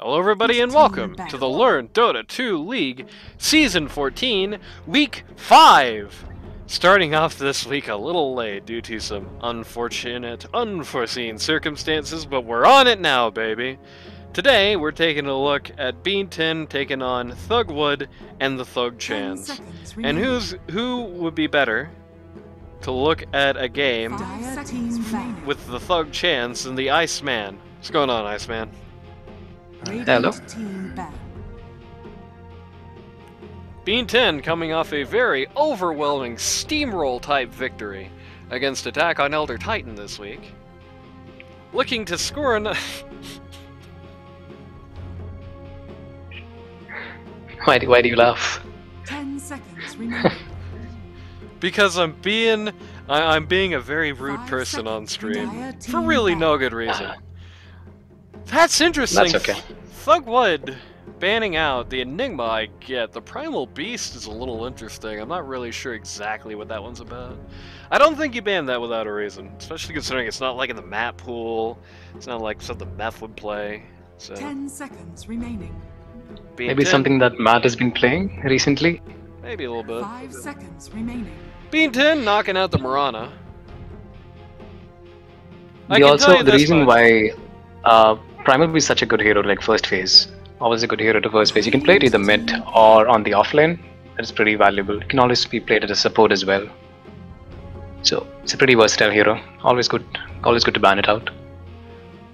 Hello everybody and welcome to the Learn Dota 2 League Season 14, Week 5! Starting off this week a little late due to some unfortunate, unforeseen circumstances, but we're on it now, baby! Today, we're taking a look at Bean10 taking on Thugwood and the Thug Chans. And who would be better to look at a game with the Thug Chans than the Iceman? What's going on, Iceman? Hello. Bean10 coming off a very overwhelming steamroll type victory against Attack on Elder Titan this week. Looking to score Why do you laugh? 10 seconds remaining. Because I'm being a very rude person on stream for really no good reason. That's interesting. That's okay. Thugwood banning out the Enigma I get. The Primal Beast is a little interesting. I'm not really sure exactly what that one's about. I don't think you banned that without a reason, especially considering it's not like in the map pool. It's not like something Meth would play. So 10 seconds remaining. Maybe something that Matt has been playing recently. Maybe a little bit. 5 seconds remaining. Bean10 knocking out the Marana. The reason why Primal Beast is such a good hero, like first phase, always a good hero to first phase. You can play it either mid or on the offlane. That's pretty valuable. It can always be played as a support as well. So it's a pretty versatile hero. Always good to ban it out.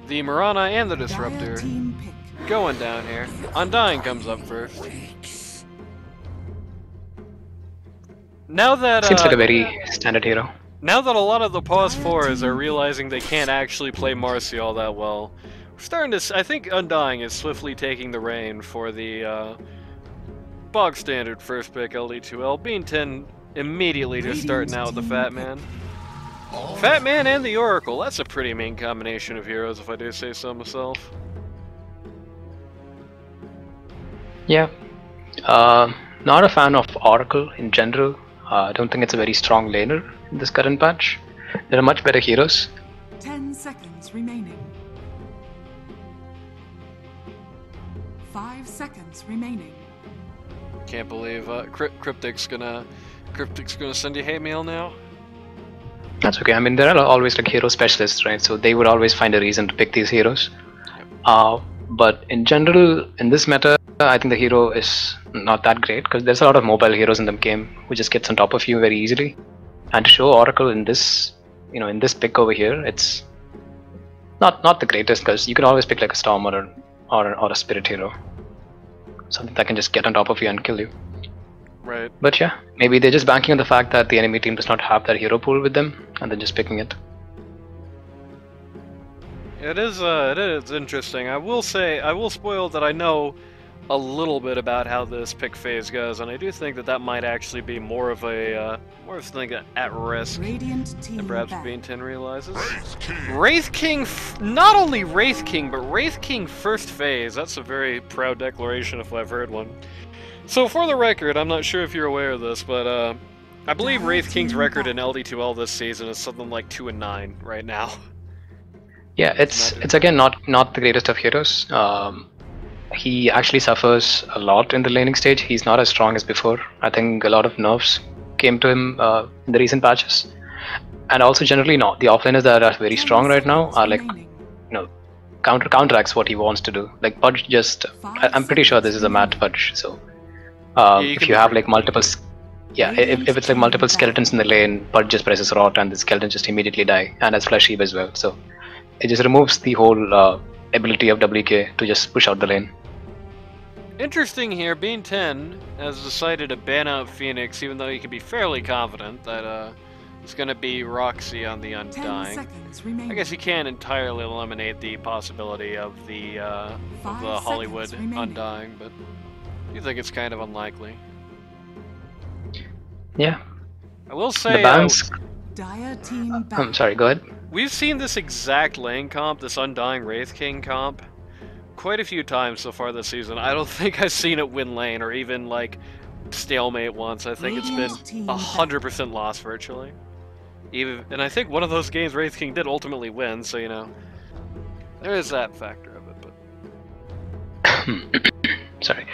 The Marana and the Disruptor going down here. Undying comes up first. Now that seems like a very standard hero. Now that a lot of the pause 4s are realizing they can't actually play Marcy all that well, we're starting to. I think Undying is swiftly taking the reign for the bog standard first pick LD2L. Bean10 immediately just starting out with the Fat Man. Fat Man and the Oracle. That's a pretty mean combination of heroes, if I do say so myself. Yeah. Not a fan of Oracle in general. I don't think it's a very strong laner in this current patch. There are much better heroes. 10 seconds remaining. 5 seconds remaining. Can't believe Cryptic's gonna send you hate mail now. That's okay. I mean, there are always like hero specialists, right? So they would always find a reason to pick these heroes. But in general, in this meta, I think the hero is not that great because there's a lot of mobile heroes in the game who just gets on top of you very easily. And to show Oracle in this, in this pick over here, it's not the greatest because you can always pick like a Storm or a Spirit hero, something that can just get on top of you and kill you. Right. But yeah, maybe they're just banking on the fact that the enemy team does not have that hero pool with them, and then just picking it. It is interesting. I will spoil that I know a little bit about how this pick phase goes, and I do think that might actually be more of something at risk than perhaps Bean10 realizes. Wraith King, not only Wraith King, but Wraith King first phase. That's a very proud declaration if I've heard one. So for the record, I'm not sure if you're aware of this, but I believe Wraith King's record in LD2L this season is something like 2-9 right now. Yeah, it's again not the greatest of heroes. He actually suffers a lot in the laning stage. He's not as strong as before. I think a lot of nerfs came to him in the recent patches, and also generally the offlaners that are very strong right now are like counteracts what he wants to do. Like Pudge just, I'm pretty sure this is a Mad Pudge. So if you have like multiple, if it's like multiple skeletons in the lane, Pudge just presses rot and the skeletons just immediately die, and has Flesh Heave as well. So it just removes the whole ability of WK to just push out the lane. Interesting here, Bean10 has decided to ban out Phoenix, even though he can be fairly confident that it's going to be Roxy on the Undying. I guess he can't entirely eliminate the possibility of the Hollywood Undying, but you think it's kind of unlikely. Yeah. I will say... The bans... I'm sorry, go ahead. We've seen this exact lane comp, this Undying Wraith King comp, quite a few times so far this season. I don't think I've seen it win lane or even like stalemate once. I think it's been 100% loss virtually. And I think one of those games Wraith King did ultimately win, so there is that factor of it. But Sorry.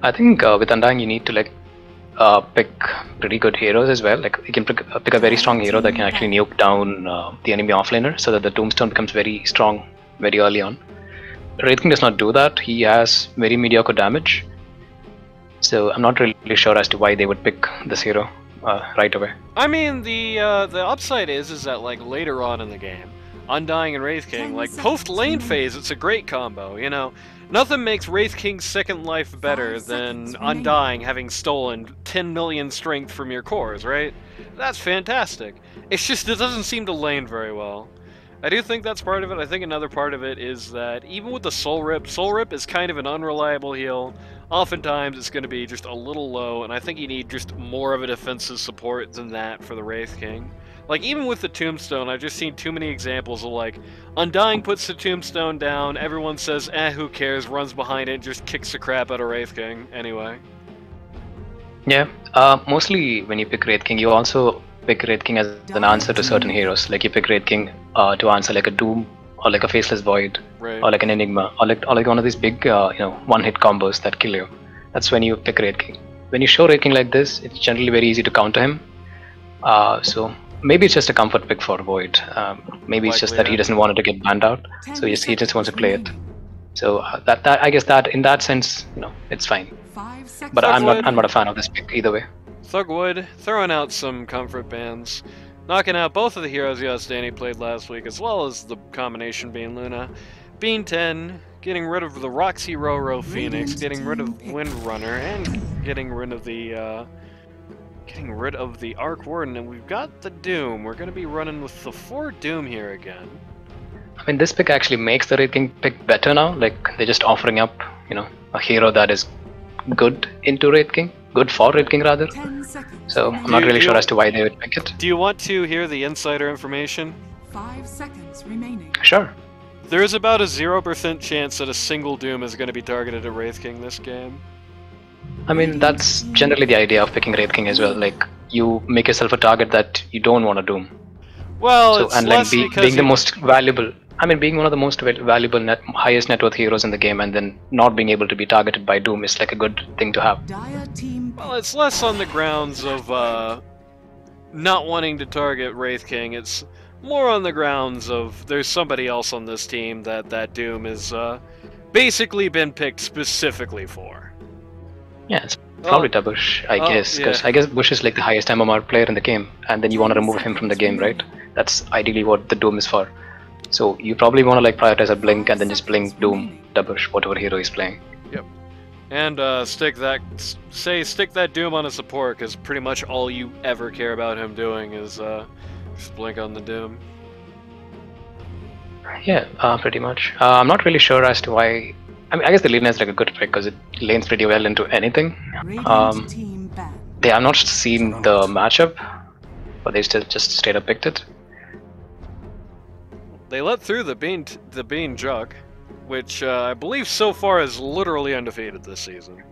I think with Undying you need to like pick pretty good heroes as well. Like you can pick a very strong hero that can actually nuke down the enemy offlaner so that the tombstone becomes very strong very early on. Wraith King does not do that. He has very mediocre damage. So I'm not really sure as to why they would pick this hero right away. I mean, the upside is that like later on in the game, Undying and Wraith King, like post lane phase, it's a great combo. You know, nothing makes Wraith King's second life better than Undying having stolen 10 million strength from your cores, right? That's fantastic. It's just it doesn't seem to lane very well. I do think that's part of it. I think another part of it is that even with the Soul Rip is kind of an unreliable heal. Oftentimes it's going to be just a little low, and I think you need just more of a defensive support than that for the Wraith King. Like, even with the Tombstone, I've just seen too many examples of, like, Undying puts the Tombstone down, everyone says, who cares, runs behind it, and just kicks the crap out of Wraith King anyway. Yeah, mostly when you pick Wraith King, you also pick Wraith King as an answer to certain heroes. Like, you pick Wraith King to answer, like, a Doom, or like a Faceless Void, right, or like an Enigma, or like one of these big, one-hit combos that kill you. That's when you pick Wraith King. When you show Wraith King like this, it's generally very easy to counter him. So maybe it's just a comfort pick for Void. Maybe it's just that he doesn't want it to get banned out, so he just wants to play it. So that I guess that in that sense, it's fine. But I'm not a fan of this pick either way. Thugwood throwing out some comfort bans, knocking out both of the heroes Danny played last week, as well as the combination Bean Luna. Bean 10, getting rid of the Roxy Roro Phoenix, getting rid of Windrunner, and getting rid of the Arc Warden, and we've got the Doom. We're going to be running with the 4 Doom here again. I mean, this pick actually makes the Wraith King pick better now. Like, they're just offering up, a hero that is good into Wraith King. Good for Wraith King, rather. So, I'm not really sure as to why they would pick it. Do you want to hear the insider information? 5 seconds remaining. Sure. There is about a 0% chance that a single Doom is going to be targeted at Wraith King this game. I mean, that's generally the idea of picking Wraith King as well. Like, you make yourself a target that you don't want to Doom. Well, so, it's and less like being the most valuable. I mean, being one of the most valuable, highest net worth heroes in the game, and then not being able to be targeted by Doom is like a good thing to have. Well, it's less on the grounds of not wanting to target Wraith King. It's more on the grounds of there's somebody else on this team that Doom is basically been picked specifically for. Yeah, it's probably Bush, I guess, because I guess Bush is like the highest MMR player in the game, and then you want to remove him from the game, right? That's ideally what the Doom is for. So you probably want to like prioritize a Blink and then just Blink, Doom, Bush, whatever hero he's playing. Yep. And stick that Doom on a support, because pretty much all you ever care about him doing is just Blink on the Doom. Yeah, pretty much. I'm not really sure as to why. I mean, I guess the Lena is like a good pick because it lanes pretty well into anything. They have not seen the matchup, but they still just straight up picked it. They let through the Bean Jug, which I believe so far is literally undefeated this season.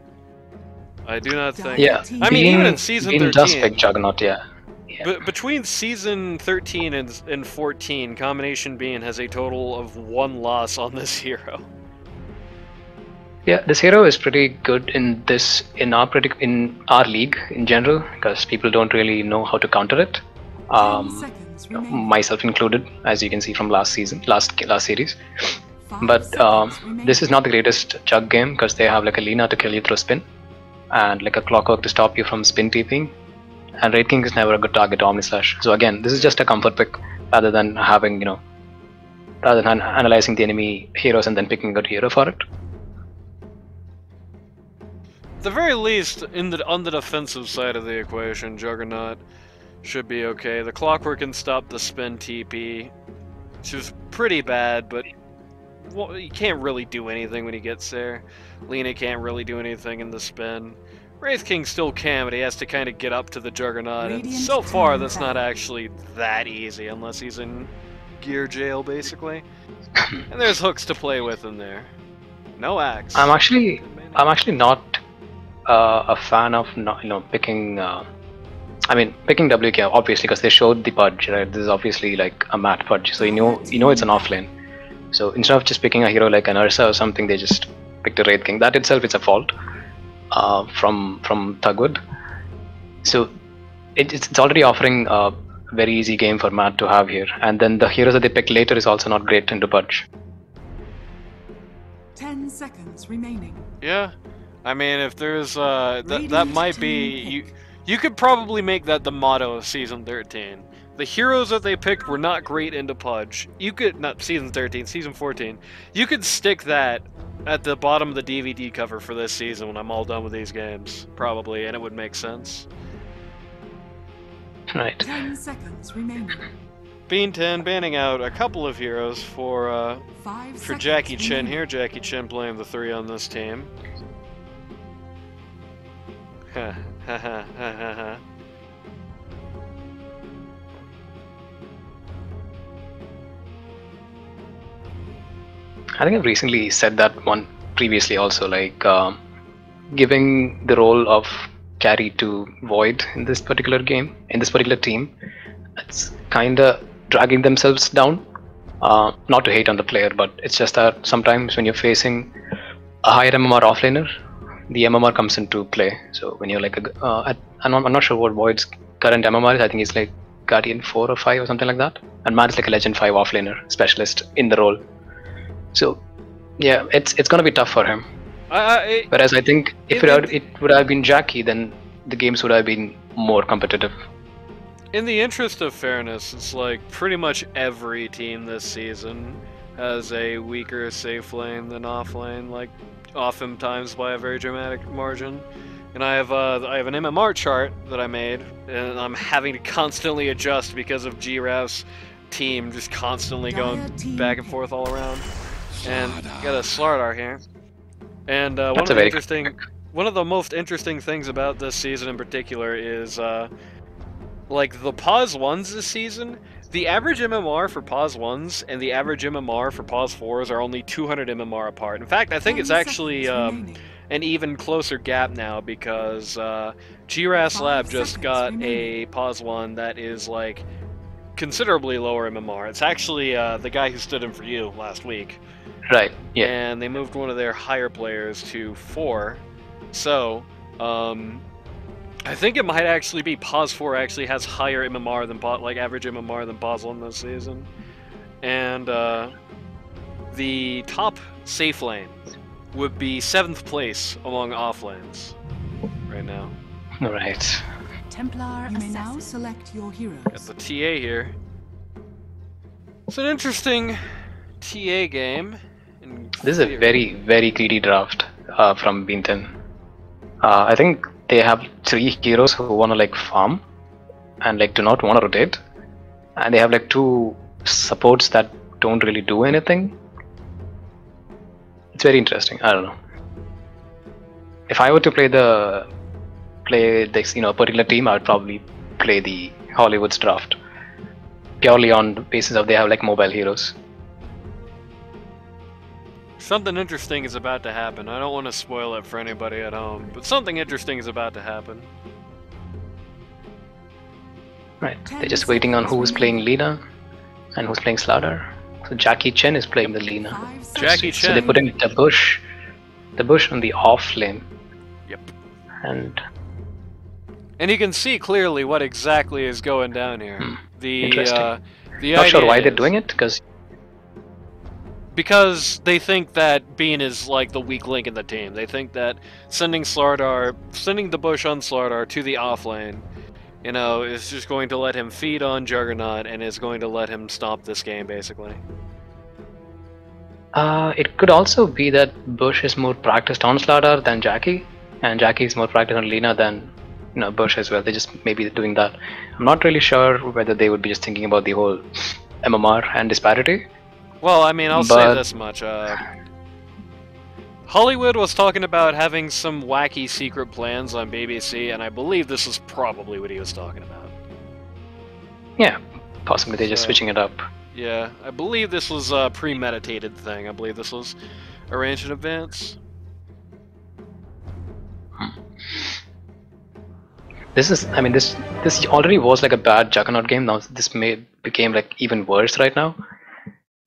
I do not think. Yeah, I mean, even in season 13. Does pick Juggernaut, yeah. Between season 13 and 14, CombinationBean has a total of 1 loss on this hero. Yeah, this hero is pretty good in our league in general, because people don't really know how to counter it. Myself included, as you can see from last series. But this is not the greatest Jug game because they have like a Lena to kill you through spin, and like a Clockwork to stop you from spin TPing. And Wraith King is never a good target to Omnislash. So again, this is just a comfort pick rather than having rather than analyzing the enemy heroes and then picking a good hero for it. At the very least, on the defensive side of the equation, Juggernaut should be okay. The Clockwork can stop the spin TP, which is pretty bad, but you can't really do anything when he gets there. Lena can't really do anything in the spin. Wraith King still can, but he has to kind of get up to the Juggernaut, and so far that's not actually that easy unless he's in gear jail, basically. And there's hooks to play with in there. No axe. I'm actually not a fan of picking. I mean, picking WK obviously because they showed the purge, right? This is obviously like a matte purge, so you know it's an offlane. So instead of just picking a hero like an Ursa or something, they just picked a Wraith King. That itself is a fault from Thugwood. So it's already offering a very easy game for Matt to have here. And then the heroes that they pick later is also not great into Pudge. 10 seconds remaining. Yeah, I mean, if there's that might be you could probably make that the motto of season 13. The heroes that they picked were not great into Pudge. You could not season 13, season 14. You could stick that at the bottom of the DVD cover for this season when I'm all done with these games, probably, and it would make sense. Right. 10 seconds remaining. Bean 10 banning out a couple of heroes for 5 seconds Jackie Chin remaining. here. Jackie Chin playing the 3 on this team. Ha ha ha ha ha. I think I've recently said that one previously also, like giving the role of carry to Void in this particular game, in this particular team, it's kind of dragging themselves down. Not to hate on the player, but it's just that sometimes when you're facing a higher MMR offlaner, the MMR comes into play. So when you're like I'm not sure what Void's current MMR is. I think it's like Guardian 4 or 5 or something like that. And Matt is like a Legend 5 offlaner specialist in the role. So yeah, it's gonna be tough for him. Whereas I think if it would have been Jackie, then the games would have been more competitive. In the interest of fairness, it's like pretty much every team this season has a weaker safe lane than off lane, like oftentimes by a very dramatic margin. And I have an MMR chart that I made, and I'm having to constantly adjust because of Giraff's team just constantly going back and forth all around. And got a Slardar here. And one of the most interesting things about this season in particular is like the pause 1s this season. The average MMR for pause 1s and the average MMR for pause 4s are only 200 MMR apart. In fact, I think it's actually an even closer gap now because GRAS Lab just got a pause 1 that is like considerably lower MMR. It's actually the guy who stood in for you last week. Right, yeah. And they moved one of their higher players to 4. So, I think it might actually be Pause 4 actually has higher MMR than like average MMR than Pause 1 this season. And the top safe lane would be 7th place among off lanes right now. Right. Templar, you may now select your heroes. Got the TA here. It's an interesting TA game. This is a very, very greedy draft from Beanton. I think they have 3 heroes who want to like farm and like do not want to rotate, and they have like 2 supports that don't really do anything. It's very interesting. I don't know. If I were to play this particular team, I would probably play the Hollywood's draft purely on the basis of they have like mobile heroes. Something interesting is about to happen. I don't want to spoil it for anybody at home, but something interesting is about to happen. Right, they're just waiting on who's playing Lina and who's playing Slardar. So Jackie Chen is playing the Lina. Jackie So Chen. they're putting the bush on the off lane. Yep. And you can see clearly what exactly is going down here. Interesting. The not sure idea why they're is- doing it, because they think that Bean is like the weak link in the team. They think that sending the bush on Slardar to the off lane, is just going to let him feed on Juggernaut and is going to let him stop this game, basically. it could also be that Bush is more practiced on Slardar than Jackie, and Jackie is more practiced on Lina than Bush as well. They just maybe doing that. I'm not really sure whether they would be just thinking about the whole MMR and disparity. Well, I mean, I'll say this much. Hollywood was talking about having some wacky secret plans on BBC, and I believe this is probably what he was talking about. Yeah, possibly they're just switching it up. Yeah, I believe this was a premeditated thing. I believe this was arranged in advance. This already was like a bad Juggernaut game. Now this became like even worse right now.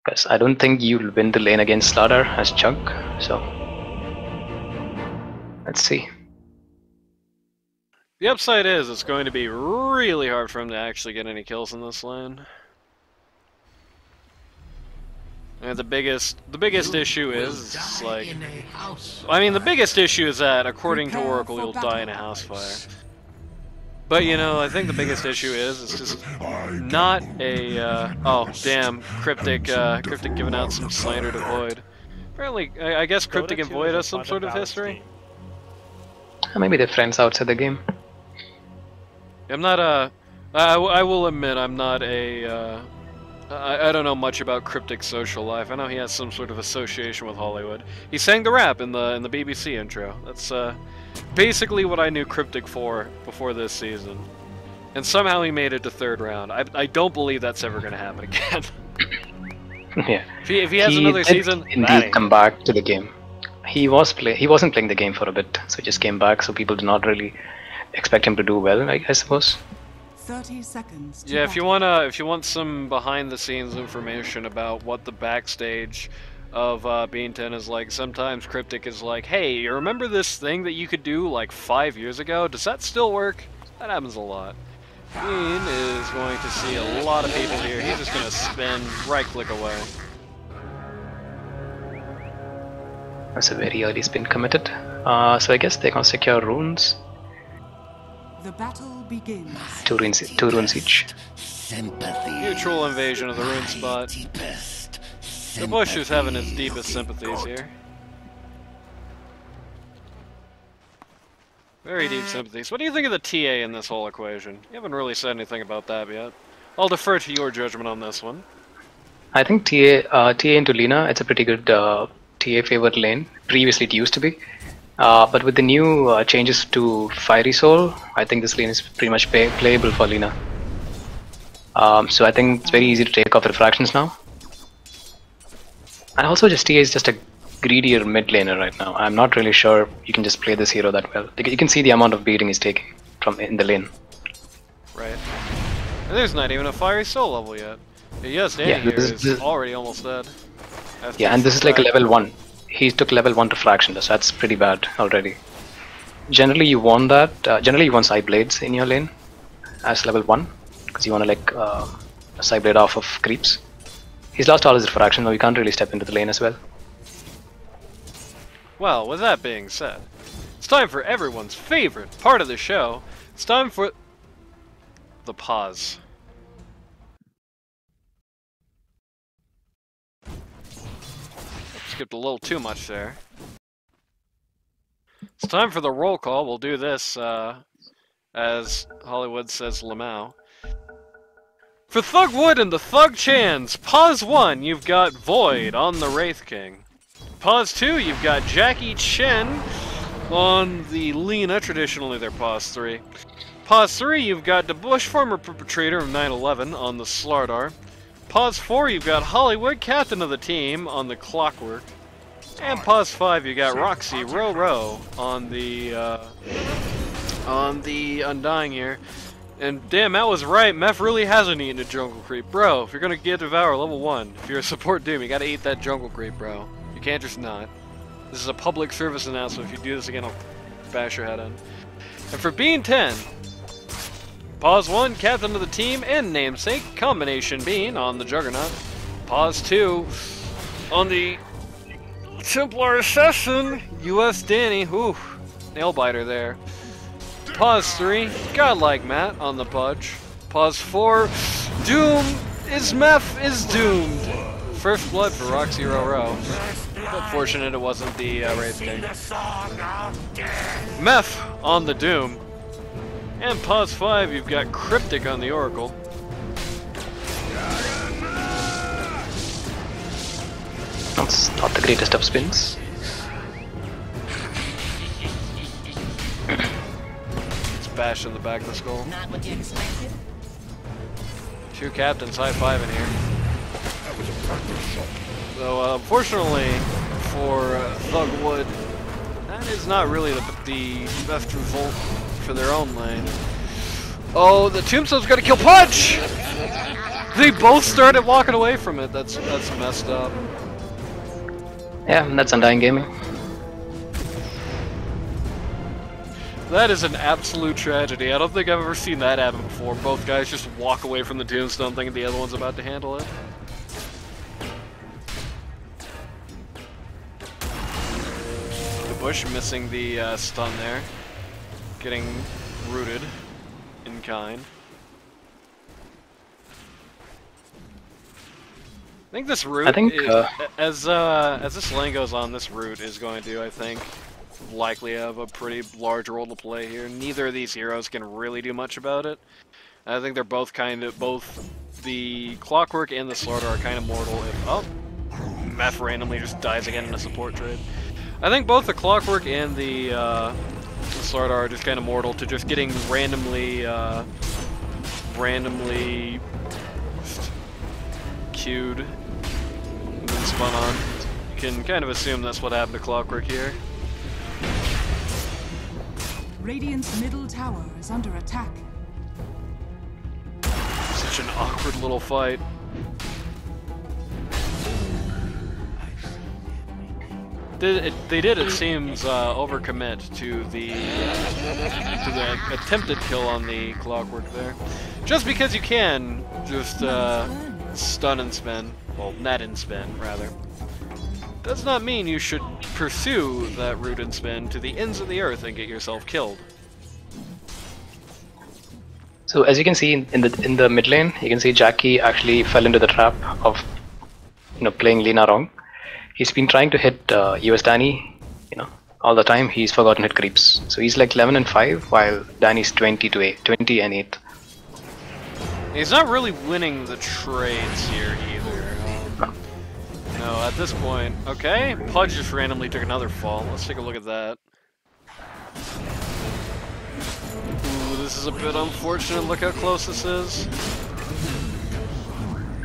Because I don't think you'll win the lane against Slardar as Chunk, so Let's see. The upside is it's going to be really hard for him to actually get any kills in this lane. And the biggest issue is like, I mean, the biggest issue is that according to Oracle, you'll die in a house fire. But you know, I think the biggest issue is it's just not a. Oh damn, Cryptic giving out some slander to Void. Apparently, I guess Cryptic and Void has some sort of history. Maybe they're friends outside the game. I'm not I will admit I'm not a. I don't know much about Cryptic's social life. I know he has some sort of association with Hollywood. He sang the rap in the BBC intro. That's basically what I knew Cryptic for before this season. And somehow he made it to 3rd round. I don't believe that's ever going to happen again. Yeah. If he has another season, indeed come back to the game. He wasn't playing the game for a bit, so he just came back. So people did not really expect him to do well, I suppose. 30 seconds. Yeah, if you want some behind-the-scenes information about what the backstage of Bean 10 is like, sometimes Cryptic is like, "Hey, you remember this thing that you could do like 5 years ago? Does that still work?" That happens a lot. Bean is going to see a lot of people here. He's just going to spin, right-click away. That's a very early spin committed. So I guess they're gonna secure runes. The battle begins. Two runes each. Mutual invasion of the rune spot. The bush is having its deepest sympathies here. Very deep sympathies. What do you think of the TA in this whole equation? You haven't really said anything about that yet. I'll defer to your judgment on this one. I think TA into Lina, it's a pretty good TA favored lane. Previously it used to be. But with the new changes to Fiery Soul, I think this lane is pretty much playable for Lina. So I think it's very easy to take off refractions now. And also just TA is just a greedier mid laner right now. I'm not really sure you can just play this hero that well. You can see the amount of beating he's taking from in the lane. Right. And there's not even a Fiery Soul level yet. Yes, Danny here is already almost dead. Yeah, and this is like a level 1. He took level 1 refraction, so that's pretty bad already. Generally you want that, generally you want side blades in your lane as level 1, because you want to like a side blade off of creeps. He's lost all his refraction, so you can't really step into the lane as well. Well, with that being said, it's time for everyone's favorite part of the show. It's time for the pause. Skipped a little too much there. It's time for the roll call. We'll do this, as Hollywood says Lamau. For Thugwood and the Thug Chans, pause 1, you've got Void on the Wraith King. Pause 2, you've got Jackie Chen on the Lina, traditionally they're pause 3. Pause 3, you've got the Bush, former perpetrator of 9/11 on the Slardar. Pause 4, you've got Hollywood, captain of the team, on the Clockwork. And pause 5, you got Roxy Row on the Undying here. And damn, that was right, Meph really hasn't eaten a jungle creep. Bro, if you're gonna get Devour level 1, if you're a support Doom, you gotta eat that jungle creep, bro. You can't just not. This is a public service announcement. If you do this again, I'll bash your head in. And for Bean 10, pause 1, captain of the team and namesake, CombinationBean on the Juggernaut. Pause 2, on the Templar Assassin, US Danny. Ooh, nail biter there. Pause 3, Godlike Matt on the Pudge. Pause 4, Doom is Meph is doomed. First blood for Roxy Row. Unfortunate it wasn't the Wraith King. Meph on the Doom. And pause 5, you've got Cryptic on the Oracle. That's not the greatest of spins. It's bashed in the back of the skull. Not what you expected. Two captains high-fiving here. So, unfortunately for Thugwood, that is not really the best result for their own lane. Oh, the Tombstone's got to kill Punch! They both started walking away from it. That's messed up. Yeah, that's Undying Gaming. That is an absolute tragedy. I don't think I've ever seen that happen before. Both guys just walk away from the tombstone thinking the other one's about to handle it. The Bush missing the stun there. Getting rooted in kind. I think this route, as this lane goes on, this route is going to, I think, likely have a pretty large role to play here. Neither of these heroes can really do much about it. I think they're both both the Clockwork and the Slaughter are kind of mortal if, oh, Meth randomly just dies again in a support trade. I think both the Clockwork and the Slaughter are just kind of mortal to just getting randomly just queued and then spun on. You can kind of assume that's what happened to Clockwork here. Radiant's middle tower is under attack. Such an awkward little fight. They did, it seems, overcommit to the attempted kill on the Clockwork there. Just because you can just stun and spin, well, net and spin rather, does not mean you should pursue that root and spin to the ends of the earth and get yourself killed. So as you can see in the mid lane, you can see Jackie actually fell into the trap of playing Lina wrong. He's been trying to hit US Danny, all the time. He's forgotten hit creeps. So he's like 11 and 5, while Danny's 20 and 8. He's not really winning the trades here either. No, at this point. Okay, Pudge just randomly took another fall. Let's take a look at that. Ooh, this is a bit unfortunate. Look how close this is.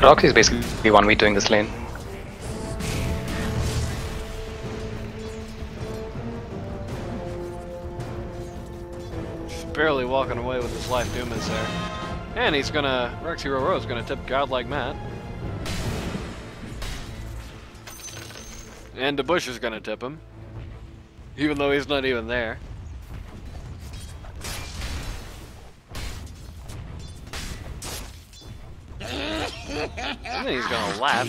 Roxy's basically 1v doing this lane. Just barely walking away with his life. Doom is there. And he's gonna... Roxy Roro's gonna tip Godlike Matt. And the Bush is gonna tip him. Even though he's not even there. I think he's gonna laugh.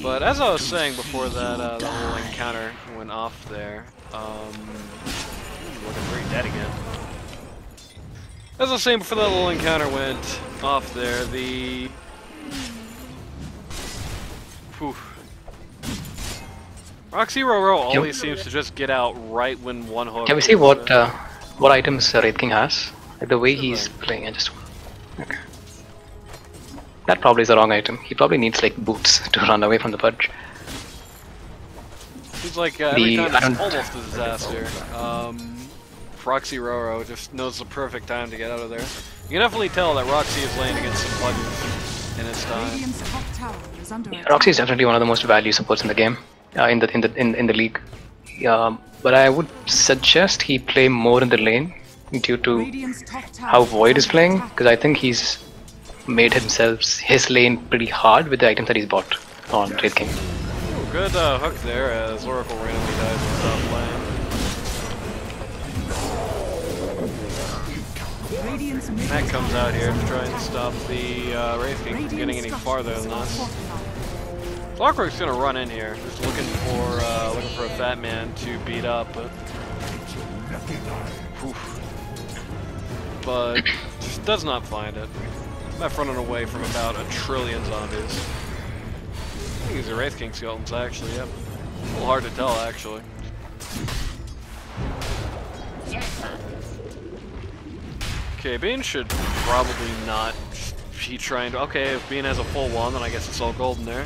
But as I was saying before that, that little encounter went off there, looking pretty dead again. As I was saying before that little encounter went off there, the... Whew. Roxy Roro always seems to just get out right when one hook... Can we see what items Wraith King has? Like the way he's playing, I just... Okay. That probably is the wrong item. He probably needs like boots to run away from the Pudge. He's like, every time it's almost a disaster. Roxy Roro just knows the perfect time to get out of there. You can definitely tell that Roxy is laying against some Pudges in his time. Yeah, Roxy is definitely one of the most valued supports in the game, in the league. But I would suggest he play more in the lane due to how Void is playing, because I think he's made his lane pretty hard with the items that he's bought on Wraith King. Ooh, good hook there as Oracle randomly dies in top lane. Matt comes out here to try and stop the Wraith King from getting any farther than this. Clockwork's gonna run in here, just looking for a fat man to beat up, but just does not find it. Left running away from about 1 trillion zombies. I think these are Wraith King skeletons, actually, yep. A little hard to tell, actually. Okay, Bean should probably not be trying to... Okay, if Bean has a full one, then I guess it's all golden there.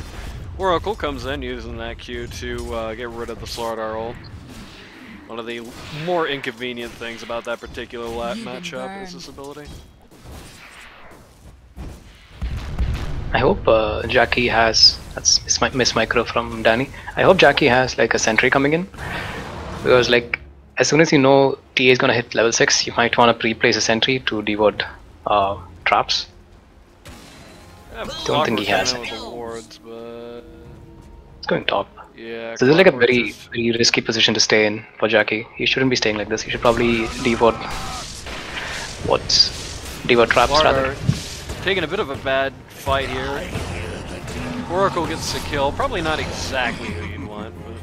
Oracle comes in using that Q to get rid of the Slardar ult. One of the more inconvenient things about that particular matchup is this ability. I hope Jackie has... That's Miss Micro from Danny. I hope Jackie has like a sentry coming in. Because like, as soon as you know TA is gonna hit level 6, you might want to pre-place a sentry to deward traps. Yeah, don't think he has any. Wards, but... It's going top. Yeah. So this is like a Clockwork very, is- very risky position to stay in for Jackie. He shouldn't be staying like this. He should probably devote traps rather. Slardar taking a bit of a bad fight here. Oracle gets the kill. Probably not exactly who you'd want, but...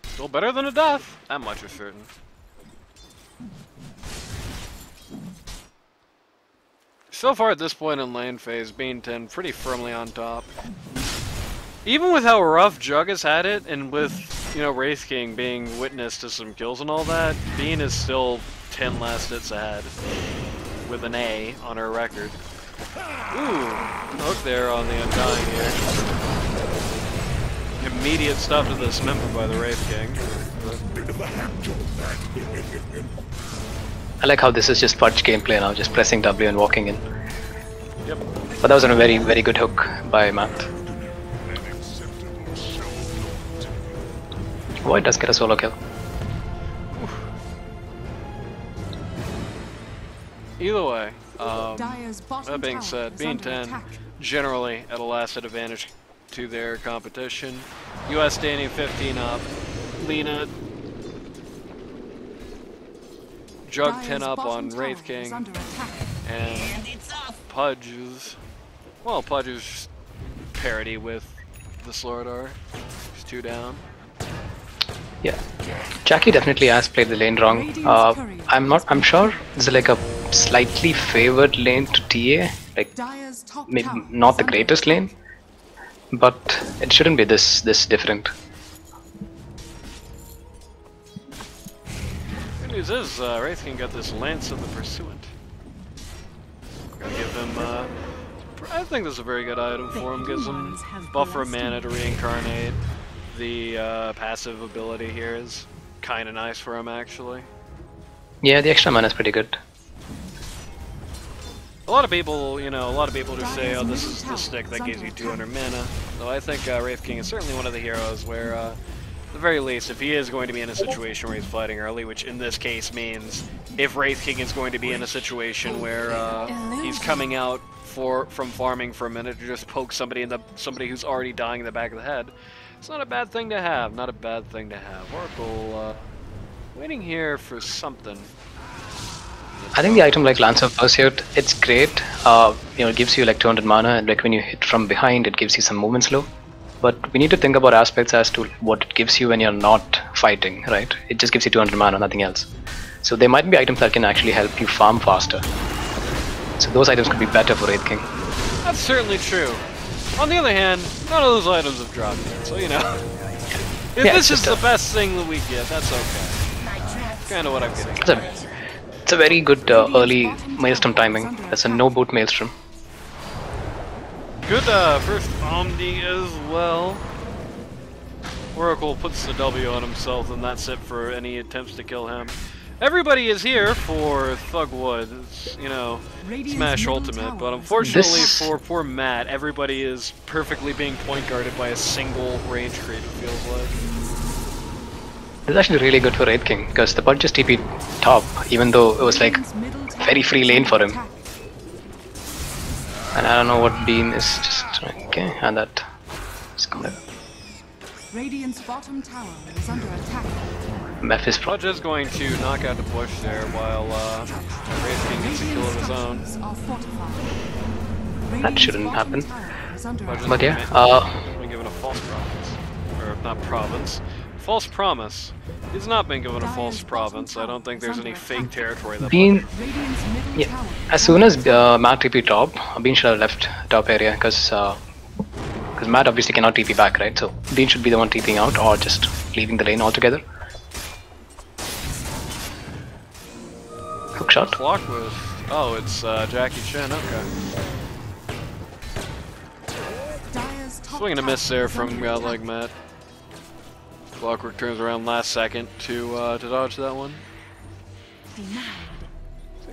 Still better than a death. That much is certain. So far at this point in lane phase, Bean 10 pretty firmly on top. Even with how rough Jug has had it, and with, you know, Wraith King being witness to some kills and all that, Bean is still 10 last hits ahead. With an A on her record. Ooh, hook there on the Undying here. Immediate stop to the dismember by the Wraith King. I like how this is just Pudge gameplay now, just pressing W and walking in. Yep. But that was a very, very good hook by Matt. Oh, it does get a solo kill. Either way, Dire's bottom that being tower said, is Bean under 10 attack. generally at a last hit advantage to their competition. US standing 15 up. Lena Jug 10 up on Wraith King. And Pudge is... Well, Pudge is parity with the Slardar. He's 2 down. Yeah, Jackie definitely has played the lane wrong. I'm sure it's like a slightly favored lane to TA, like maybe not the greatest lane, but it shouldn't be this different. Good news is, Wraith King got this Lance of the Pursuant. Gonna give him, I think this is a very good item for him. Gives him buffer mana to reincarnate. The passive ability here is kind of nice for him, actually. Yeah, the extra mana is pretty good. A lot of people, you know, just say, oh, this is the stick that gives you 200 mana. So I think Wraith King is certainly one of the heroes where, at the very least, if he is going to be in a situation where he's fighting early, which in this case means if Wraith King is going to be in a situation where he's coming out from farming for a minute to just poke somebody who's already dying in the back of the head, it's not a bad thing to have. Not a bad thing to have. Oracle, waiting here for something. I think the item like Lance of Pursuit, it's great. You know, it gives you like 200 mana, and like when you hit from behind, it gives you some movement slow. But we need to think about aspects as to what it gives you when you're not fighting, right? It just gives you 200 mana, nothing else. So there might be items that can actually help you farm faster. So those items could be better for Wraith King. That's certainly true. On the other hand, none of those items have dropped yet, so you know. If this is the best thing that we get, that's okay. That's kind of what I'm getting. It's a very good early Maelstrom timing. That's a no boot Maelstrom. Good first Omni as well. Oracle puts the W on himself, and that's it for any attempts to kill him. Everybody is here for Thugwood, you know, Smash Ultimate, but unfortunately for poor Matt, everybody is perfectly being point guarded by a single range creep, it feels like. This is actually really good for Wraith King, because the Pudge just TP'd top, even though it was like very free lane for him. And I don't know what Bean is just, okay, and that is coming. Radiant's bottom tower is under attack. Memphis Pudge is going to knock out the push there while Wraith King gets a kill of his own. That shouldn't happen. But yeah, been given a false province. Or not province. False promise. He's not been given a false province. I don't think there's any fake territory that Bean, yeah, as soon as Matt TP top, Bean should have left top area, because Matt obviously cannot TP back, right? So Bean should be the one TPing out or just leaving the lane altogether. Hook shot. Clockwork. Oh, it's Jackie Chen. Okay. Swing and a miss there from Godlike Matt. Clockwork turns around last second to dodge that one.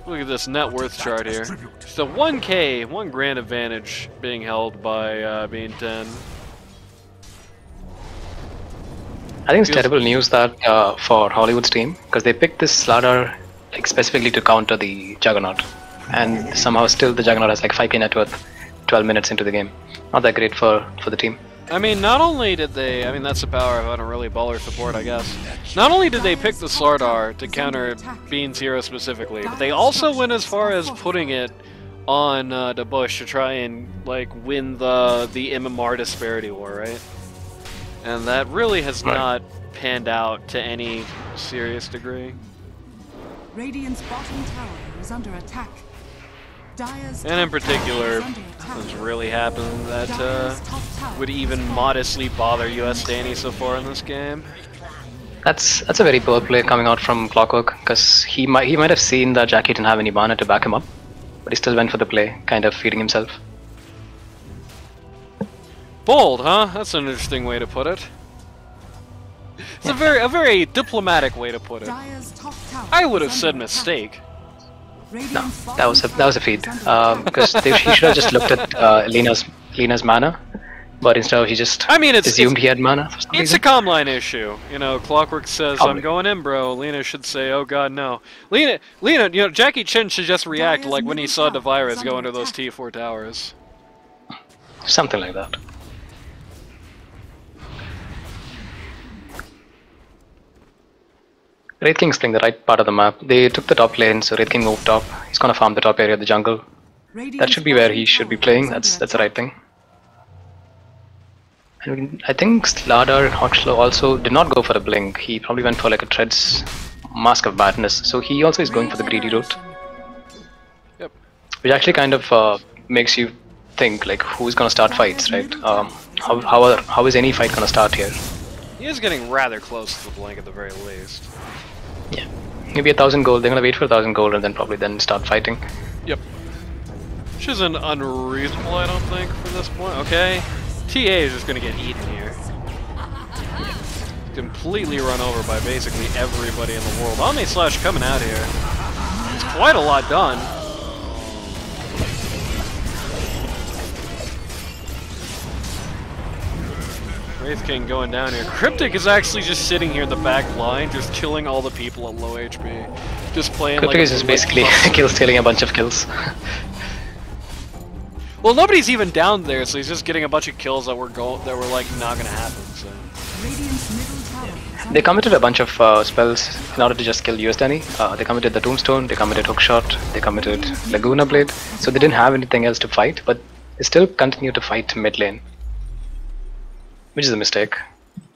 Look at this net worth chart here. Just a 1K, 1 grand advantage being held by Bean 10. I think it's terrible news that for Hollywood's team, because they picked this Slardar like specifically to counter the Juggernaut. and somehow still the Juggernaut has like 5k net worth 12 minutes into the game. Not that great for the team. I mean, not only did they, I mean, that's the power of having a really baller support, I guess. Not only did they pick the Slardar to counter Bean's hero specifically, but they also went as far as putting it on the Bush to try and, like, win the MMR disparity war, right? And that really has not panned out to any serious degree. Radiant's bottom tower is under attack. And in particular, what's really happened that would even modestly bother US Danny so far in this game. That's a very poor play coming out from Clockwork, because he might have seen that Jackie didn't have any mana to back him up, but he still went for the play, kind of feeding himself. Bold, huh? That's an interesting way to put it. It's a very diplomatic way to put it. I would have said mistake. No, that was a feed. Because he should have just looked at Lena's mana, but instead he just assumed he had mana for some reason. It's a comm line issue. You know, Clockwork says, I'm going in, bro. Lena should say, oh god, no. Lena, you know, Jackie Chin should just react like when he saw Devirus go into those T4 towers. Something like that. Wraith King's playing the right part of the map. They took the top lane, so Wraith King moved top. He's gonna farm the top area of the jungle. That should be where he should be playing. That's the right thing. And I think Slardar Hoxlow also did not go for a blink. He probably went for like a Tread's Mask of Madness. So he also is going for the greedy route. Yep. Which actually kind of makes you think like who's gonna start fights, right? How is any fight gonna start here? He is getting rather close to the blink at the very least. Yeah, maybe 1,000 gold. They're gonna wait for 1,000 gold and then probably start fighting. Yep. Which isn't unreasonable, I don't think, for this point. Okay, TA is just gonna get eaten here. Completely run over by basically everybody in the world. Omni Slash coming out here. It's quite a lot done. Wraith King going down here. Cryptic is actually just sitting here in the back line, just killing all the people on low HP. Just playing Cryptic like is just basically kill stealing a bunch of kills. Well, nobody's even down there, so he's just getting a bunch of kills that were like not gonna happen. So. They committed a bunch of spells in order to just kill US Danny. They committed the Tombstone, they committed Hookshot, they committed Laguna Blade, so they didn't have anything else to fight, but they still continue to fight mid lane. Which is a mistake.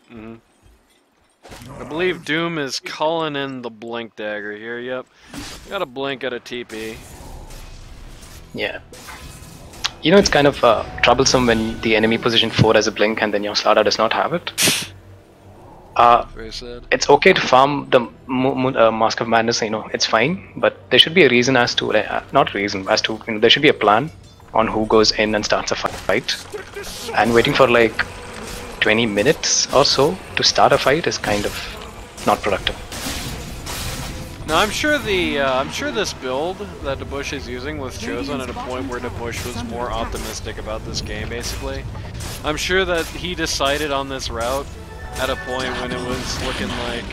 Mm-hmm. I believe Doom is calling in the Blink Dagger here, yep. Got a Blink at a TP. Yeah. You know, it's kind of troublesome when the enemy position 4 has a Blink and then your Slardar does not have it. Very sad. It's okay to farm the Mask of Madness, you know, it's fine, but there should be a reason as to, not reason, as to, you know, there should be a plan on who goes in and starts a fight. And waiting for like 20 minutes or so to start a fight is kind of not productive. Now I'm sure this build that DeBush is using was chosen at a point where DeBush was more optimistic about this game, basically. I'm sure that he decided on this route at a point when it was looking like,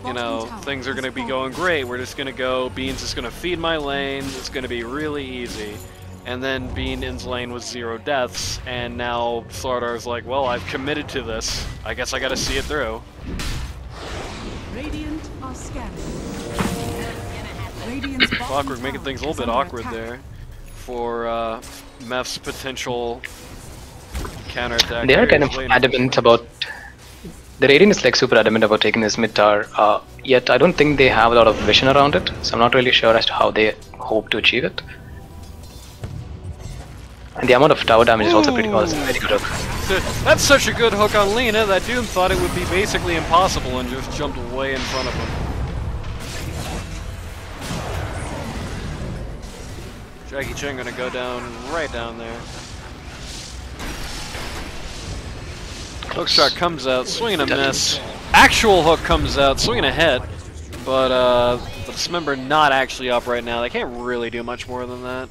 you know, things are going to be going great. We're just going to go, Bean's just going to feed my lane, it's going to be really easy. And then Bean ends lane with 0 deaths, and now Slardar's like, well, I've committed to this. I guess I gotta see it through. Clockwork making things a little bit awkward there for Meph's potential counterattack. They are kind of adamant about... The Radiant is like super adamant about taking this mid tower, yet I don't think they have a lot of vision around it, so I'm not really sure as to how they hope to achieve it. And the amount of tower damage is also pretty very good hook. That's such a good hook on Lena that Doom thought it would be basically impossible and just jumped way in front of him. Jackie Chan gonna go down right down there. Hook shot comes out, swinging a miss. Actual hook comes out, swinging a hit. But the Dismember not actually up right now. They can't really do much more than that.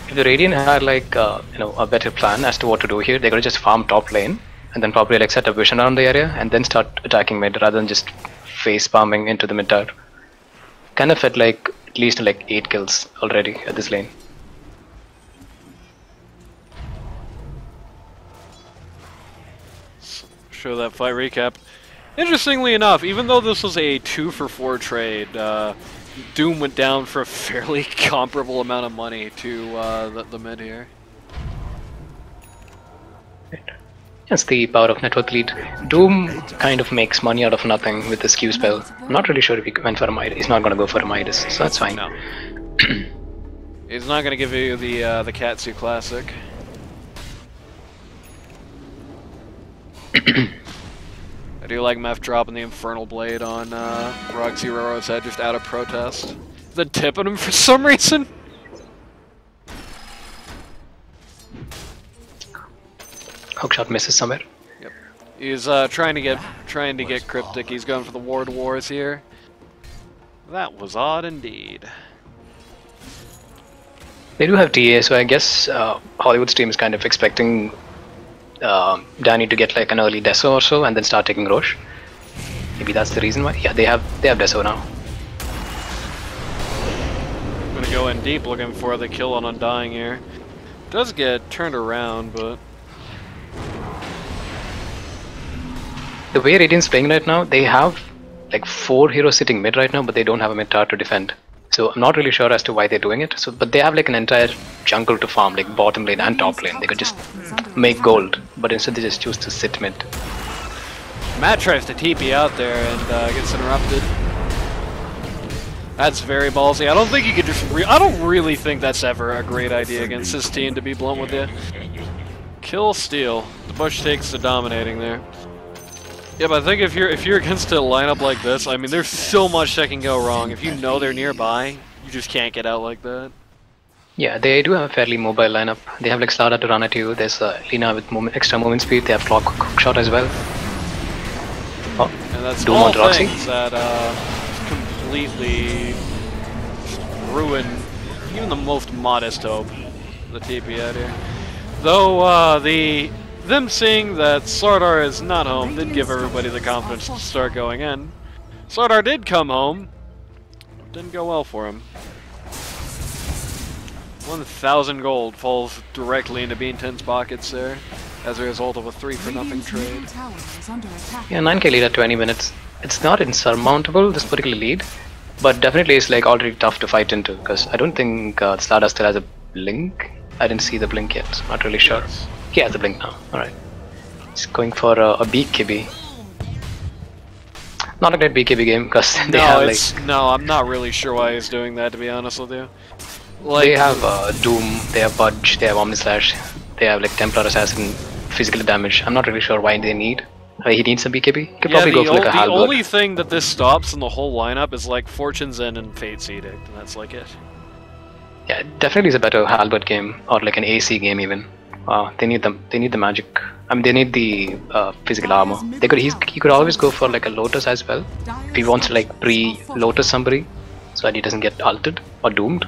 If the Radiant had like you know, a better plan as to what to do here, they're gonna just farm top lane and then probably like set a vision around the area and then start attacking mid rather than just face palming into the mid tower. Kind of felt like at least like 8 kills already at this lane. Show that fight recap. Interestingly enough, even though this was a 2-for-4 trade, Doom went down for a fairly comparable amount of money to the mid here. That's the power of network lead. Doom kind of makes money out of nothing with this Q spell. I'm not really sure if he went for a Midas. He's not going to go for a Midas, so that's fine. No. He's not going to give you the Katsu Classic. I do like Meph dropping the Infernal Blade on Roxy Roro's head just out of protest. Then tipping him for some reason. Hookshot misses somewhere. Yep. He's trying to get cryptic. He's going for the Ward Wars here. That was odd indeed. They do have TA, so I guess Hollywood's team is kind of expecting Danny to get like an early Deso or so, and then start taking Roche. Maybe that's the reason why. Yeah, they have Deso now. I'm gonna go in deep looking for the kill on Undying here. Does get turned around, but the way Radiant's playing right now, they have like 4 heroes sitting mid right now, but they don't have a mid tower to defend. So I'm not really sure as to why they're doing it. So, but they have like an entire jungle to farm, like bottom lane and top lane. They could just make gold, but instead they just choose to sit mid. Matt tries to TP out there and gets interrupted. That's very ballsy. I don't think you could just. I don't really think that's ever a great idea against this team, to be blunt with you. Kill steal. The Bush takes the dominating there. Yeah, but I think if you're against a lineup like this, I mean, there's so much that can go wrong. If you know they're nearby, you just can't get out like that. Yeah, they do have a fairly mobile lineup. They have like Slarda to run at you. There's Lina with extra movement speed. They have Clock Hookshot as well. Oh, and that's Doom all on Roxy. things that completely ruin even the most modest hope of the TP out here. Though them seeing that Slardar is not home did give everybody the confidence to start going in. Slardar did come home. Didn't go well for him. 1,000 gold falls directly into Bean 10's pockets there as a result of a 3-for-0 trade. Yeah, 9k lead at 20 minutes. It's not insurmountable, this particular lead, but definitely it's like already tough to fight into, because I don't think Slarda still has a blink. I didn't see the blink yet, so not really sure. Yes. He has the blink now, alright. He's going for a BKB. Not a great BKB game, because they have like... No, I'm not really sure why he's doing that, to be honest with you. Like, they have Doom, they have Budge, they have Omnislash, they have like Templar Assassin, physical damage. I'm not really sure why they need. He needs a BKB. He could probably go for like a Halberd. The only thing that this stops in the whole lineup is like Fortune's End and Fate's Edict, and that's like it. Yeah, it definitely is a better Halberd game, or like an AC game even. They need them. They need the magic. I mean, they need the physical armor. They could. He could always go for like a Lotus as well, if he wants to like pre-Lotus somebody, so that he doesn't get ulted or doomed.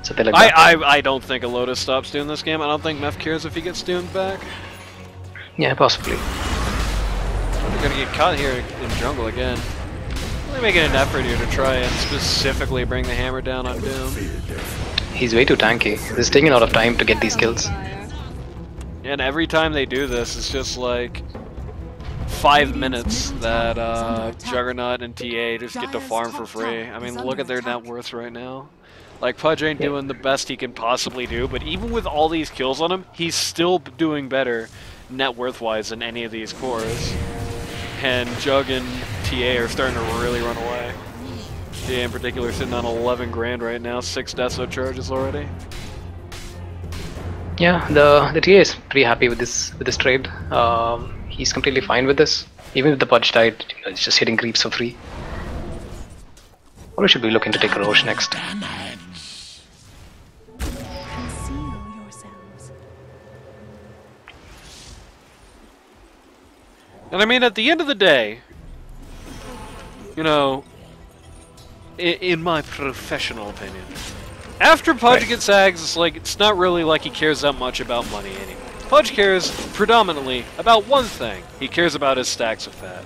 Something like that. I don't think a Lotus stops doing this game. I don't think Meph cares if he gets doomed back. Yeah, possibly. They're gonna get caught here in jungle again. Really making an effort here to try and specifically bring the hammer down on Doom. He's way too tanky. This is taking a lot of time to get these kills. And every time they do this, it's just like 5 minutes that Juggernaut and TA just get to farm for free. I mean, look at their net worth right now. Like, Pudge ain't doing the best he can possibly do, but even with all these kills on him, he's still doing better net worth-wise than any of these cores. And Jug and TA are starting to really run away. TA in particular sitting on 11 grand right now, 6 Deso charges already. Yeah, the TA is pretty happy with this trade. He's completely fine with this. Even with the Pudge died, you know, it's just hitting creeps for free. Or should we look into take Roche next? And I mean, at the end of the day, you know, in my professional opinion, after Pudge gets Ags, it's like, it's not really like he cares that much about money anymore. Pudge cares predominantly about one thing. He cares about his stacks of fat.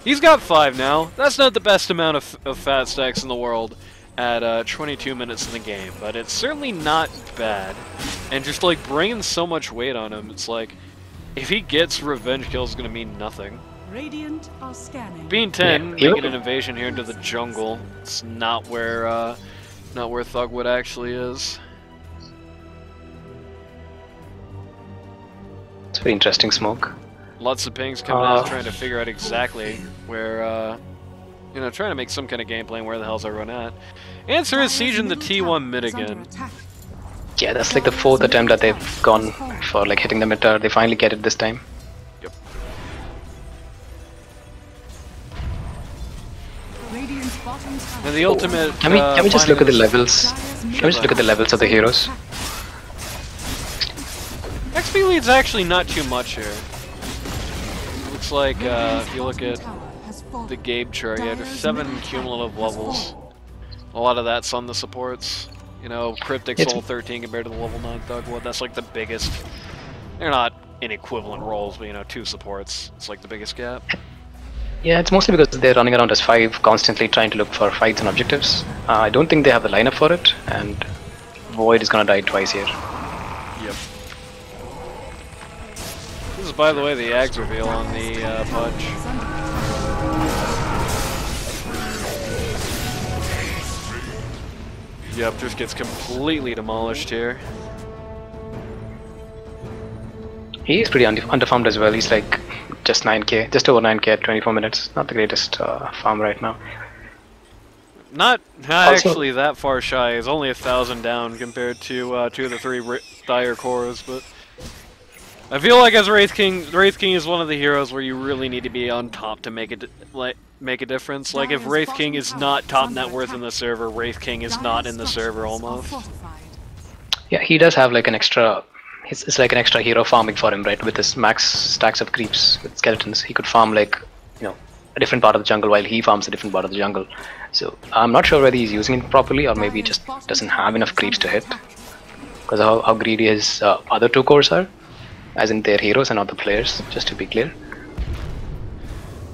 He's got 5 now. That's not the best amount of fat stacks in the world. at 22 minutes in the game, but it's certainly not bad. And just like bringing so much weight on him, it's like if he gets revenge kills, it's gonna mean nothing. Radiant are scanning. Bean 10 Yeah, making an invasion here into the jungle. It's not where Thugwood actually is. It's a very interesting smoke. Lots of pings coming out, trying to figure out exactly where, you know, trying to make some kind of game plan. Where the hell's everyone at? Answer is siege in the T1 mid again. Yeah, that's like the 4th attempt that they've gone for, like hitting the mid tower. They finally get it this time. Yep. And the ultimate. Can we just look at the levels? Can we just look at the levels of the heroes? XP lead's actually not too much here. Looks like if you look at the Gabe chart, yeah, there's 7 cumulative levels. A lot of that's on the supports. You know, Cryptic's level 13 compared to the level 9 Thugwood. That's like the biggest. They're not in equivalent roles, but you know, 2 supports. It's like the biggest gap. Yeah, it's mostly because they're running around as 5, constantly trying to look for fights and objectives. I don't think they have the lineup for it, and Void is gonna die twice here. Yep. This is, by the way, the Ags reveal on the Pudge. Yep, just gets completely demolished here. He's pretty underfarmed as well. He's like just 9k, just over 9k at 24 minutes. Not the greatest farm right now. Not Also, actually that far shy. He's only 1,000 down compared to 2 of the 3 dire cores, but I feel like as Wraith King is one of the heroes where you really need to be on top to make a difference. Like if Wraith King is not top net worth in the server, Wraith King is not in the server almost. yeah, he does have like an extra. It's like an extra hero farming for him, right? With his max stacks of creeps with skeletons, he could farm like, you know, a different part of the jungle while he farms a different part of the jungle. So I'm not sure whether he's using it properly or maybe he just doesn't have enough creeps to hit. Because how greedy his other 2 cores are, as in their heroes and not the players, just to be clear.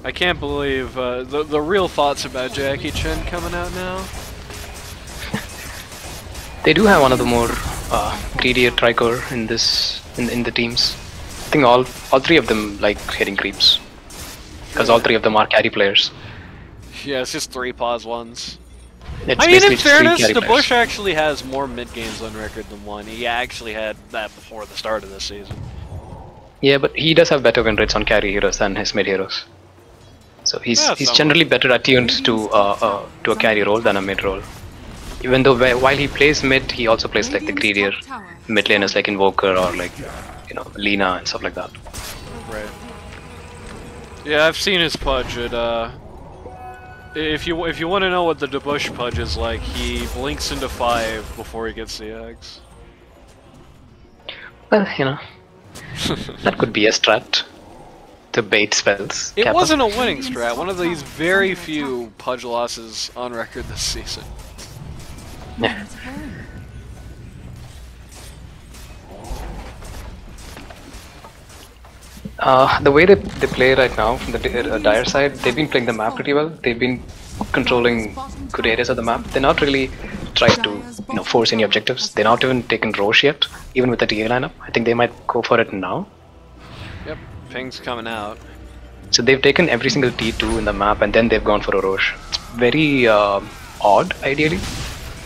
I can't believe the real thoughts about Jackie Chan coming out now. They do have one of the more greedier tricore in the teams. I think all 3 of them like hitting creeps, because all 3 of them are carry players. Yeah, it's just 3 pause ones. It's I mean, in basically just 3 fairness, carry the players. Bush actually has more mid games on record than 1. He actually had that before the start of this season. Yeah, but he does have better win rates on carry heroes than his mid heroes. So he's generally better attuned to a carry role than a mid role. Even though while he plays mid, he also plays like the greedier mid laners like Invoker or like, you know, Lina and stuff like that. Right. Yeah, I've seen his Pudge. If you want to know what the Debush Pudge is like, he blinks into 5 before he gets the eggs. Well, you know, that could be a strat to bait spells. It Kappa. wasn't a winning strat. One of these very few Pudge losses on record this season. Yeah. The way they play right now, from the dire side, they've been playing the map pretty well. They've been controlling good areas of the map. They're not really trying to, you know, force any objectives. They're not even taken Roche yet, even with the TA lineup. I think they might go for it now. Yep, ping's coming out. So they've taken every single T2 in the map and then they've gone for a Roche. It's very odd, ideally,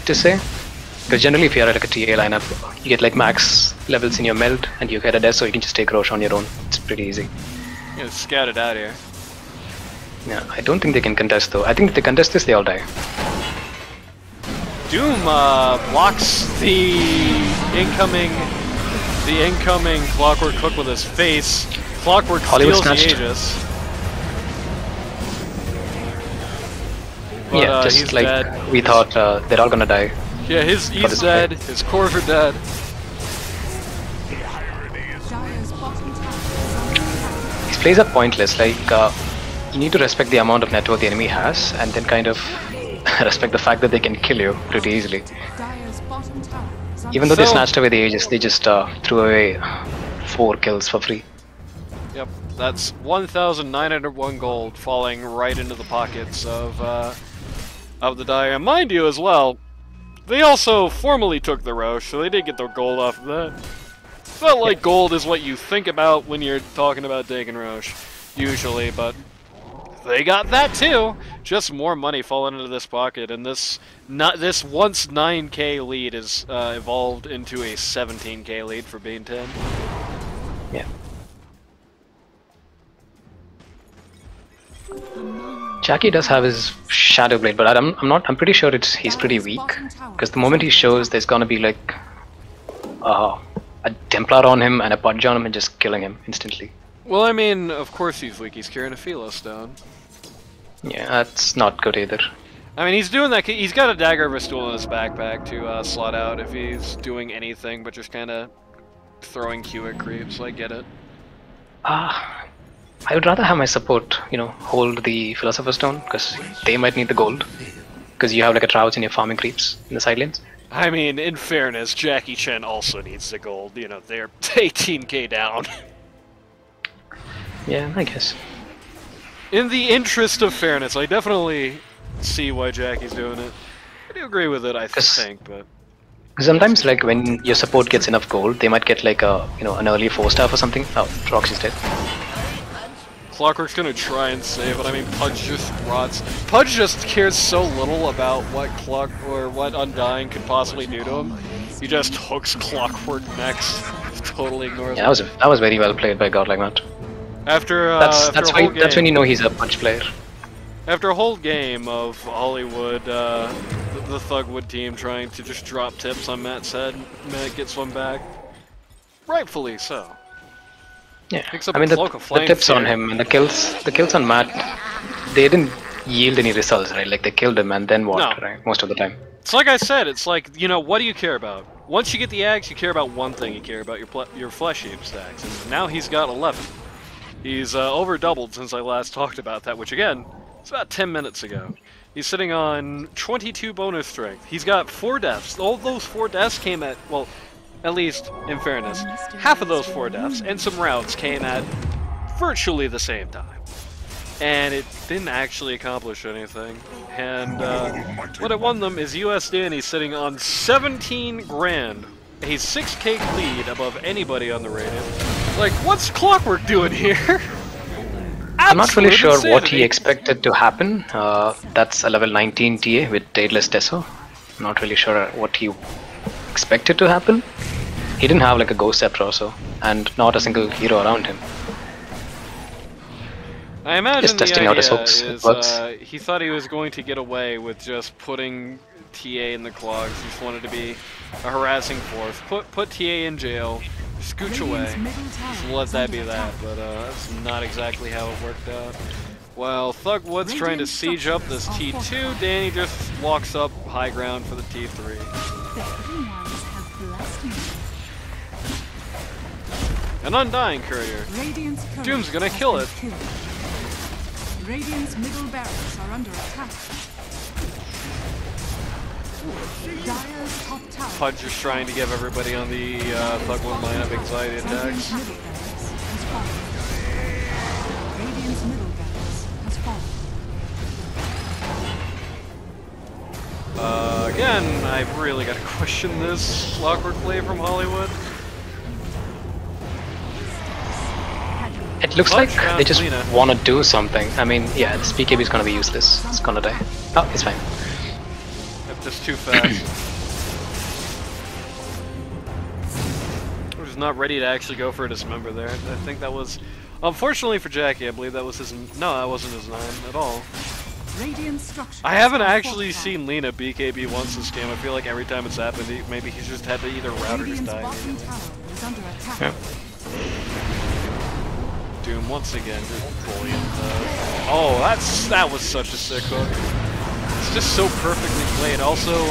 to say. Because generally if you're at like a TA lineup, you get like max levels in your meld and you get a death, so you can just take Roche on your own. It's pretty easy. Yeah, scout it out here. Yeah, I don't think they can contest though. I think if they contest this, they all die. Doom blocks the incoming Clockwork Cook with his face. Clockwork Hollywood steals the snatched. Aegis. But, Yeah, just he's like dead. we thought, they're all gonna die. Yeah, he's dead. His cores are dead. These plays are pointless. Like, you need to respect the amount of net worth the enemy has, and then kind of respect the fact that they can kill you pretty easily. Even though they So- snatched away the Aegis, they just threw away 4 kills for free. Yep, that's 1,901 gold falling right into the pockets of of the diagram. Mind you, as well, they also formally took the Roche, so they did get their gold off of that. It's not like gold is what you think about when you're talking about taking Roche, usually, but they got that too. Just more money falling into this pocket, and this once 9K lead is evolved into a 17K lead for Bean 10. Yeah. Jackie does have his Shadow Blade, but I'm pretty sure he's pretty weak, because the moment he shows, there's gonna be like a Templar on him and a Pudge on him and just killing him instantly. Well, I mean, of course he's weak. He's carrying a Philo Stone. Yeah, that's not good either. I mean, he's doing that. He's got a Dagger of a Stool in his backpack to slot out if he's doing anything but just kind of throwing Q at creeps. I get it. I would rather have my support, you know, hold the Philosopher's Stone, because they might need the gold. Because you have like a Trouts and you're farming creeps in the side lanes. I mean, in fairness, Jackie Chen also needs the gold. You know, they're 18K down. Yeah, I guess. In the interest of fairness, I definitely see why Jackie's doing it. I do agree with it, I think, but... Sometimes, like, when your support gets enough gold, they might get like a, you know, an early 4-star or something. Oh, Roxy's dead. Clockwork's gonna try and save it. I mean, Pudge just rots. Pudge just cares so little about what what Undying could possibly do to him. He just hooks Clockwork next. Totally ignores. Yeah, that was very well played by God like that. After that's when you know he's a punch player. After a whole game of Hollywood, the Thugwood team trying to just drop tips on Matt's head, Matt gets one back. Rightfully so. Yeah, I mean the tips on him and the kills on Matt, they didn't yield any results, right? Like they killed him and then what, right? Most of the time. It's like I said, it's like, you know, what do you care about? Once you get the axe, you care about one thing, you care about your flesh heap stacks, and now he's got 11. He's over doubled since I last talked about that, which again, it's about 10 minutes ago. He's sitting on 22 bonus strength. He's got 4 deaths. All those 4 deaths came at, well, at least, in fairness, half of those 4 deaths and some routes came at virtually the same time. And it didn't actually accomplish anything. And what it won them is USD, and he's sitting on 17 grand. He's 6K lead above anybody on the rating. Like, what's Clockwork doing here? I'm not really sure what he expected to happen. That's a level 19 TA with Daedalus Tesso. I'm not really sure what he expected to happen. He didn't have like a Ghost Scepter also, and not a single hero around him. I imagine just testing out his hooks. He thought he was going to get away with just putting TA in the clogs. He just wanted to be a harassing force. Put TA in jail, scooch away, just let that be that. But that's not exactly how it worked out. While Thugwood's trying to siege up this T2, Danny just walks up high ground for the T3. An Undying Courier. Doom's gonna kill it. Radiant's middle barracks are under attack. Dire's top tower. Pudge just trying to give everybody on the Thugwood lineup anxiety attacks. Radiant's middle barracks has fallen. Again, I've really got to question this Clockwork play from Hollywood. It looks like they just want to do something. I mean, yeah, this BKB is gonna be useless. It's gonna die. Oh, it's fine. That's just too fast. We're just not ready to actually go for a dismember there. I think that was... Unfortunately for Jackie, I believe that was his... No, that wasn't his 9 at all. I haven't actually seen Lina BKB once this game. I feel like every time it's happened, maybe he's just had to either route or just die. Yeah. Doom once again just bullying oh, that was such a sick hook. It's just so perfectly played. Also,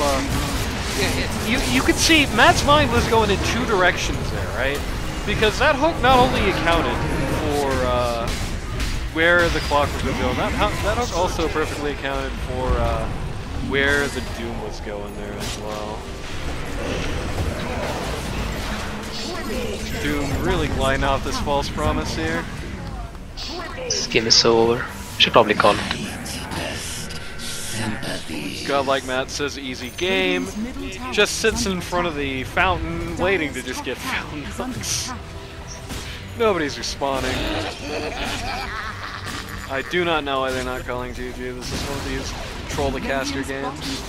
you could see Matt's mind was going in 2 directions there, right? Because that hook not only accounted for where the Clockwork was going, that hook also perfectly accounted for where the Doom was going there as well. Doom really gliding off this false promise here. This game is so over. Should probably call it. Godlike Matt says easy game. Just sits in front of the fountain, waiting to just get fountain hooks. Nobody's responding. I do not know why they're not calling GG. This is one of these troll the caster games.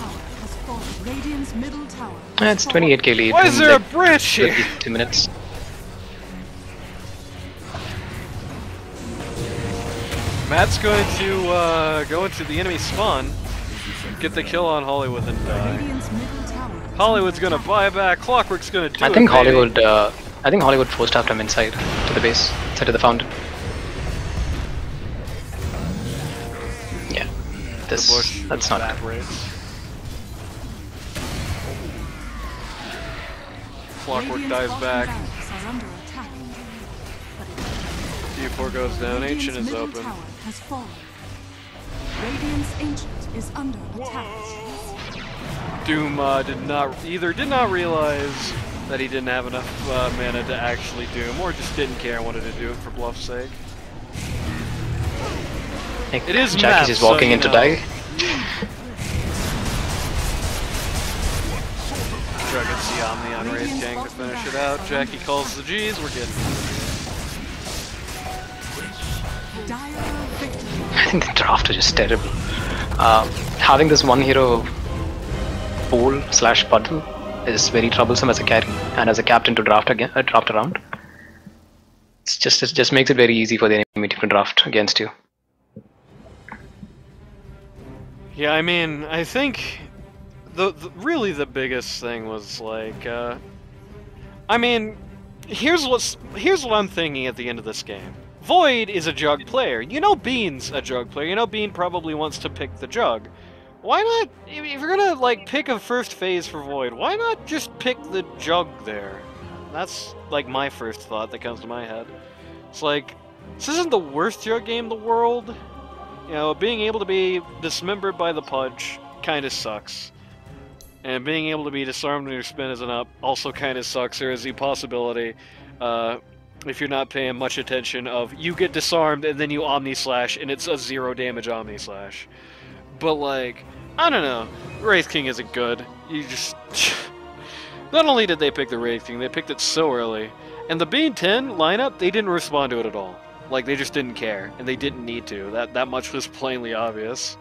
It's 28k lead. Why is there like a bridge here? 2 minutes. Matt's going to go into the enemy spawn, get the kill on Hollywood and die. Hollywood's gonna buy back. Clockwork's gonna do it. I think Hollywood. I think Hollywood forced after him inside to the base, inside to the fountain. Yeah, that's not it. Clockwork dies back. D4 goes down. Ancient is open. Radiant's Ancient is under attack. Doom did not realize that he didn't have enough mana to actually Doom, or just didn't care and wanted to do it for bluff's sake. It is Jackie's just walking in to die. Dragon's the Omni on Wraith King to finish it out. Jackie calls the G's, we're getting I think the draft is just terrible. Having this one hero pool / puddle is very troublesome as a carry and as a captain to draft around. It just makes it very easy for the enemy to draft against you. Yeah, I mean, I think really the biggest thing was like, I mean, here's what I'm thinking at the end of this game. Void is a Jug player. You know Bean's a Jug player. You know Bean probably wants to pick the Jug. Why not, if you're gonna like pick a first phase for Void, why not just pick the Jug there? That's like my first thought that comes to my head. It's like, this isn't the worst Jug game in the world. You know, being able to be dismembered by the Pudge kinda sucks. And being able to be disarmed when your spin isn't up also kinda sucks. There is the possibility, if you're not paying much attention, of you get disarmed and then you Omni Slash and it's a 0 damage Omni Slash. But like, I don't know, Wraith King isn't good. You just... Not only did they pick the Wraith King, they picked it so early. And the Bean 10 lineup, they didn't respond to it at all. Like, they just didn't care, and they didn't need to. That much was plainly obvious.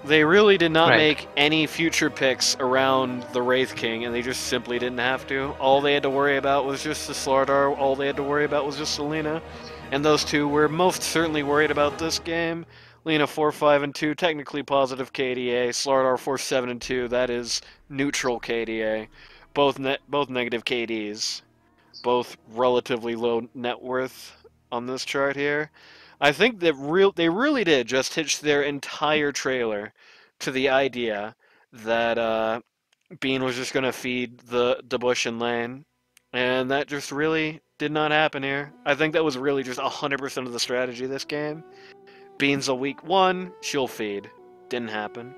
They really did not make any future picks around the Wraith King, and they just simply didn't have to. All they had to worry about was just the Slardar, all they had to worry about was just Selena. And those two were most certainly worried about this game. Lena 4-5 and 2, technically positive KDA. Slardar 4-7 and 2, that is neutral KDA. Both negative KDs. Both relatively low net worth on this chart here. I think that they really did just hitch their entire trailer to the idea that Bean was just going to feed the bush and lane. And that just really did not happen here. I think that was really just 100% of the strategy this game. Bean's a weak 1, she'll feed. Didn't happen.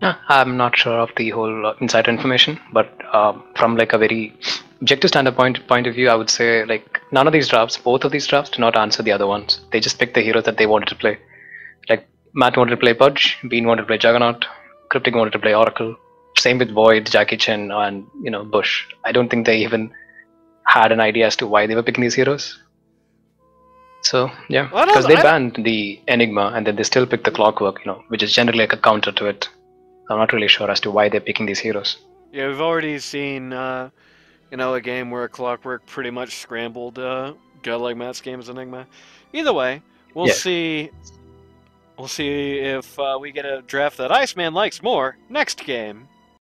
I'm not sure of the whole insider information, but from like a very objective standpoint of view, I would say like none of these drafts, both of these drafts, do not answer the other ones. They just picked the heroes that they wanted to play. Like Matt wanted to play Pudge, Bean wanted to play Juggernaut, Cryptic wanted to play Oracle. Same with Void, Jackie Chen, and Bush. I don't think they even had an idea as to why they were picking these heroes. So yeah, because they banned the Enigma and then they still picked the Clockwork, which is generally like a counter to it. I'm not really sure as to why they're picking these heroes. Yeah, we've already seen, a game where Clockwork pretty much scrambled Godlike Matt's game's Enigma. Either way, we'll see. We'll see if we get a draft that Iceman likes more next game.